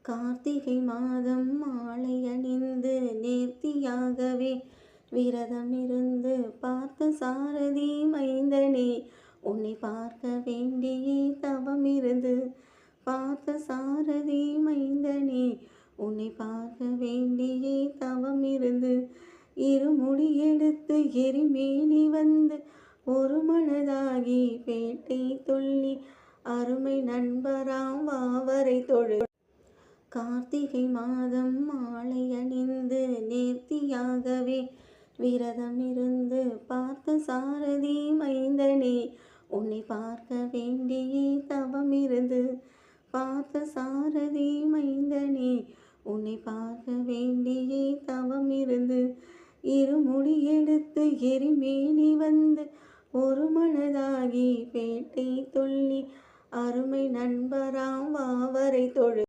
கார்த்திகை மாதம் மாலை அணிந்து நேர்த்தியாகவே விரதமிருந்து பார்த்த சாரதி மைந்தனே, உன்னை பார்க்க வேண்டியே தவமிருந்து பார்த்த சாரதி மைந்தனே, உன்னை பார்க்க வேண்டியே தவமிருந்து இருமுடி எடுத்து எரிமேனி வந்து ஒரு மனதாகி பேட்டை துள்ளி அருமை நண்பராம் வாவரை தொழு. கார்த்திகை மாதம் மாலை அணிந்து நேர்த்தியாகவே விரதமிருந்து பார்த்த சாரதி மைந்தனே, உன்னை பார்க்க வேண்டியே தவமிருந்து பார்த்த சாரதி மைந்தனே, உன்னை பார்க்க வேண்டியே தவமிருந்து இருமுடி எடுத்து எரிமேனி வந்து ஒரு மனதாகி பேட்டை துள்ளி அருமை நண்பராம் வாவரை தொழு.